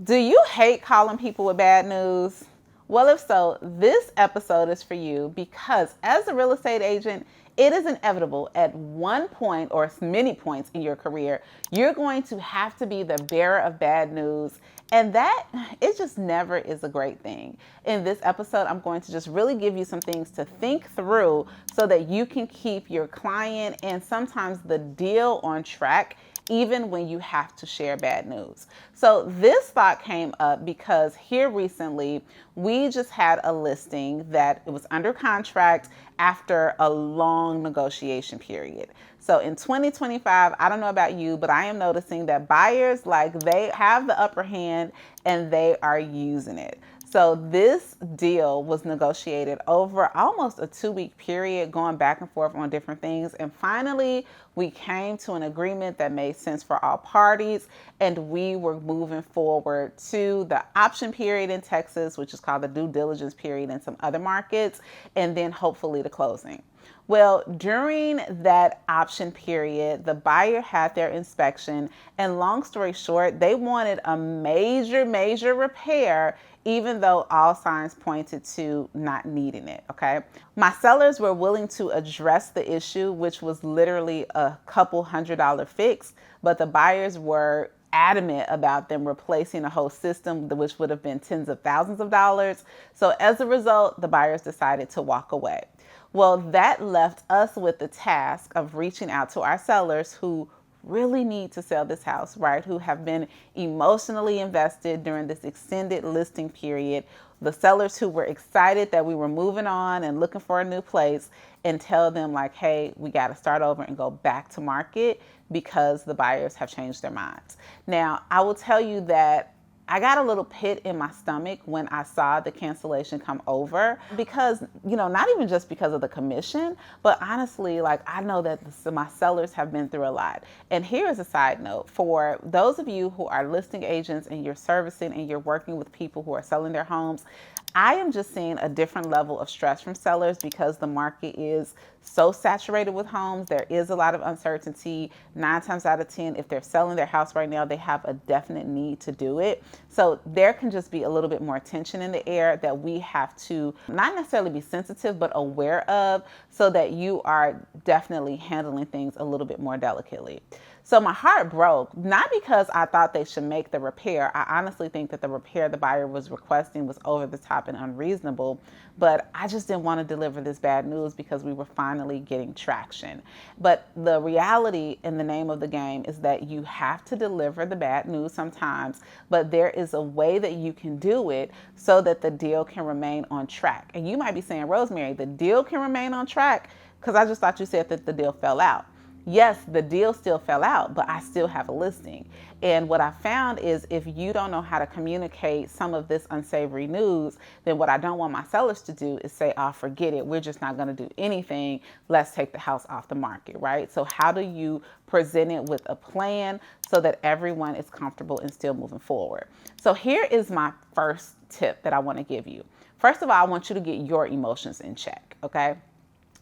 Do you hate calling people with bad news? Well, if so, this episode is for you because as a real estate agent, it is inevitable at one point or many points in your career, you're going to have to be the bearer of bad news. And that, it just never is a great thing. In this episode, I'm going to just really give you some things to think through so that you can keep your client and sometimes the deal on track even when you have to share bad news. So this thought came up because here recently, we just had a listing that it was under contract after a long negotiation period. So in 2025, I don't know about you, but I am noticing that buyers, like, they have the upper hand and they are using it. So this deal was negotiated over almost a 2-week period, going back and forth on different things. And finally, we came to an agreement that made sense for all parties. And we were moving forward to the option period in Texas, which is called the due diligence period in some other markets, and then hopefully the closing. Well, during that option period, the buyer had their inspection, and long story short, they wanted a major repair, even though all signs pointed to not needing it, okay? My sellers were willing to address the issue, which was literally a couple $100 fix, but the buyers were adamant about them replacing a whole system, which would have been tens of thousands of dollars. So as a result, the buyers decided to walk away. Well, that left us with the task of reaching out to our sellers who really need to sell this house, right? Who have been emotionally invested during this extended listing period. The sellers who were excited that we were moving on and looking for a new place, and tell them like, hey, we got to start over and go back to market because the buyers have changed their minds. Now, I will tell you that I got a little pit in my stomach when I saw the cancellation come over because, not even just because of the commission, but honestly, like, I know that my sellers have been through a lot. And here is a side note for those of you who are listing agents and you're servicing and you're working with people who are selling their homes. I am just seeing a different level of stress from sellers because the market is so saturated with homes. There is a lot of uncertainty. 9 times out of 10, if they're selling their house right now, they have a definite need to do it. So there can just be a little bit more tension in the air that we have to not necessarily be sensitive, but aware of so that you are definitely handling things a little bit more delicately. So my heart broke, not because I thought they should make the repair. I honestly think that the repair the buyer was requesting was over the top and unreasonable, but I just didn't want to deliver this bad news because we were finally getting traction. But the reality in the name of the game is that you have to deliver the bad news sometimes, but there is a way that you can do it so that the deal can remain on track. And you might be saying, Rosemary, the deal can remain on track because I just thought you said that the deal fell out. Yes, the deal still fell out, but I still have a listing. And what I found is if you don't know how to communicate some of this unsavory news, then what I don't want my sellers to do is say, oh, forget it. We're just not going to do anything. Let's take the house off the market, right? So how do you present it with a plan so that everyone is comfortable and still moving forward? So here is my first tip that I want to give you. First of all, I want you to get your emotions in check, okay?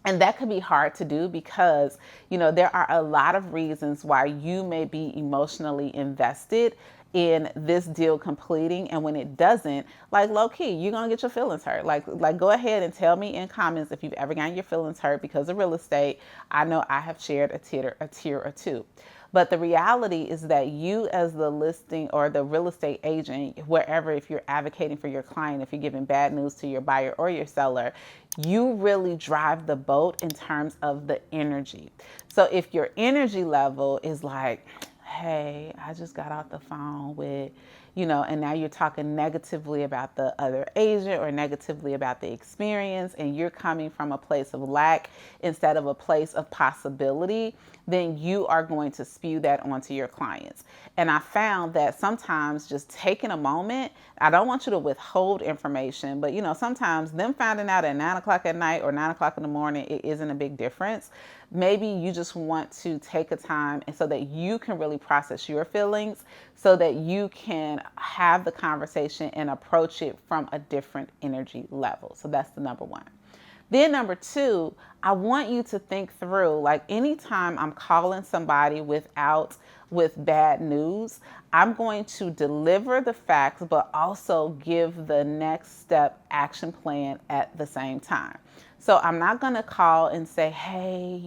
And that could be hard to do because, there are a lot of reasons why you may be emotionally invested in this deal completing. And when it doesn't, like, low key, you're going to get your feelings hurt. Like go ahead and tell me in comments if you've ever gotten your feelings hurt because of real estate. I know I have shared a tear or two. But the reality is that you as the listing or the real estate agent, wherever, if you're advocating for your client, if you're giving bad news to your buyer or your seller, you really drive the boat in terms of the energy. So if your energy level is like, hey, I just got off the phone with, and now you're talking negatively about the other agent or negatively about the experience, and you're coming from a place of lack instead of a place of possibility, then you are going to spew that onto your clients. And I found that sometimes just taking a moment, I don't want you to withhold information, but sometimes them finding out at 9 o'clock at night or 9 o'clock in the morning, it isn't a big difference. Maybe you just want to take a time and so that you can really process your feelings so that you can have the conversation and approach it from a different energy level. So that's the number one. Then number two, I want you to think through, like, anytime I'm calling somebody without with bad news. I'm going to deliver the facts, but also give the next step action plan at the same time. So I'm not going to call and say, hey,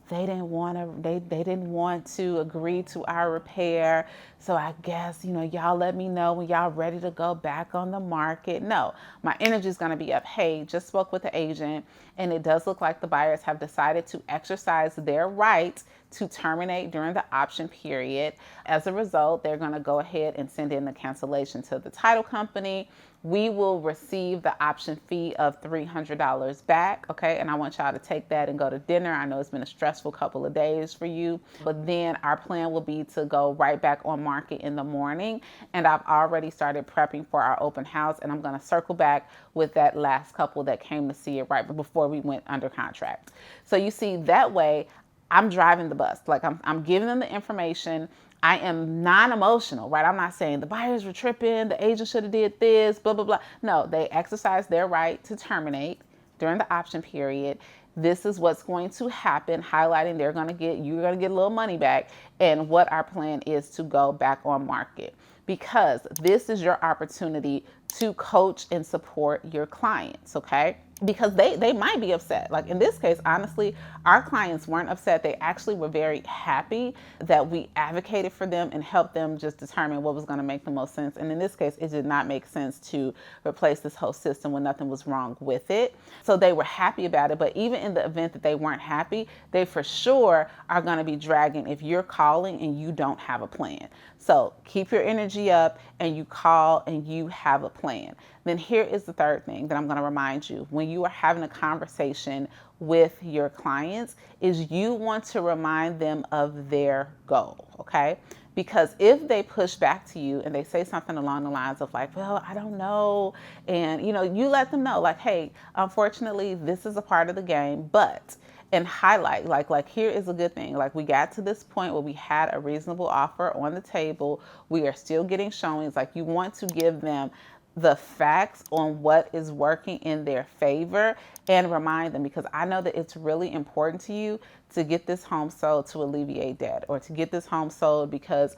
they didn't want to agree to our repair. So I guess, y'all let me know when y'all ready to go back on the market. No, my energy is going to be up. Hey, just spoke with the agent, and it does look like the buyers have decided to exercise their right to terminate during the option period. As a result, they're going to go ahead and send in the cancellation to the title company. We will receive the option fee of $300 back, okay? And I want y'all to take that and go to dinner. I know it's been a stressful couple of days for you, but then our plan will be to go right back on market in the morning. And I've already started prepping for our open house, and I'm gonna circle back with that last couple that came to see it right before we went under contract. So you see, that way, I'm driving the bus. Like I'm giving them the information. I am non-emotional, right? I'm not saying the buyers were tripping, the agent should have did this, blah, blah, blah. No, they exercise their right to terminate during the option period. This is what's going to happen, highlighting you're going to get a little money back, and what our plan is to go back on market. Because this is your opportunity to coach and support your clients, okay? Because they might be upset. Like in this case, honestly, our clients weren't upset. They actually were very happy that we advocated for them and helped them just determine what was going to make the most sense. And in this case, it did not make sense to replace this whole system when nothing was wrong with it. So they were happy about it. But even in the event that they weren't happy, they for sure are going to be dragging if you're calling and you don't have a plan. So keep your energy up and you call and you have a plan. Then here is the third thing that I'm going to remind you. When you are having a conversation with your clients, is you want to remind them of their goal, okay? Because if they push back to you and they say something along the lines of like, well, I don't know. And, you let them know like, hey, unfortunately, this is a part of the game, but, and highlight like here is a good thing. Like we got to this point where we had a reasonable offer on the table. We are still getting showings. Like you want to give them the facts on what is working in their favor and remind them, because I know that it's really important to you to get this home sold to alleviate debt, or to get this home sold because,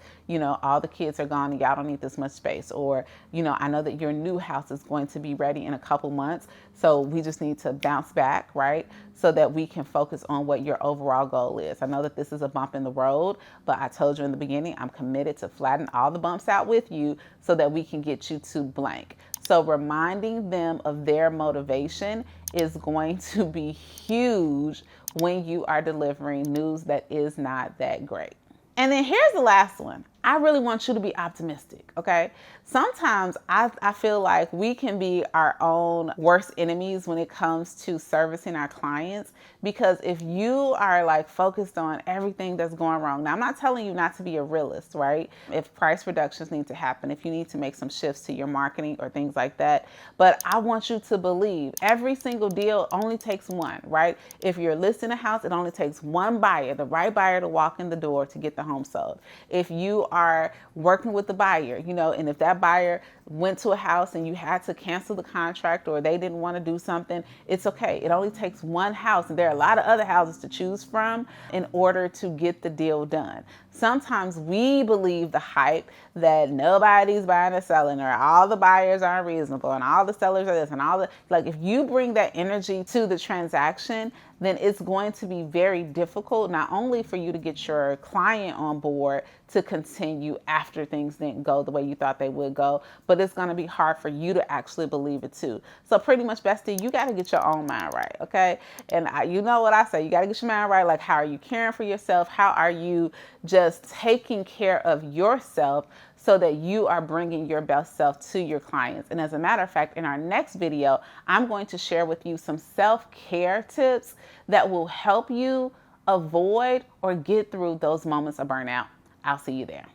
all the kids are gone and y'all don't need this much space. Or, I know that your new house is going to be ready in a couple months. So we just need to bounce back, right? So that we can focus on what your overall goal is. I know that this is a bump in the road, but I told you in the beginning, I'm committed to flatten all the bumps out with you so that we can get you to blank. So reminding them of their motivation is going to be huge when you are delivering news that is not that great. And then here's the last one. I really want you to be optimistic, okay? Sometimes I feel like we can be our own worst enemies when it comes to servicing our clients, because if you are like focused on everything that's going wrong, now I'm not telling you not to be a realist, right? If price reductions need to happen, if you need to make some shifts to your marketing or things like that, but I want you to believe every single deal only takes one, right? If you're listing a house, it only takes one buyer, the right buyer, to walk in the door to get the home sold. If you are working with the buyer, and if that buyer went to a house and you had to cancel the contract or they didn't want to do something, it's okay. It only takes one house, and there are a lot of other houses to choose from in order to get the deal done. Sometimes we believe the hype that nobody's buying or selling, or all the buyers are unreasonable and all the sellers are this and all the, like if you bring that energy to the transaction, then it's going to be very difficult, not only for you to get your client on board to continue after things didn't go the way you thought they would go, but it's going to be hard for you to actually believe it too. So pretty much, bestie, you got to get your own mind right, okay? And you know what I say, you got to get your mind right. Like, how are you caring for yourself? How are you just taking care of yourself so that you are bringing your best self to your clients? And as a matter of fact, in our next video, I'm going to share with you some self-care tips that will help you avoid or get through those moments of burnout. I'll see you there.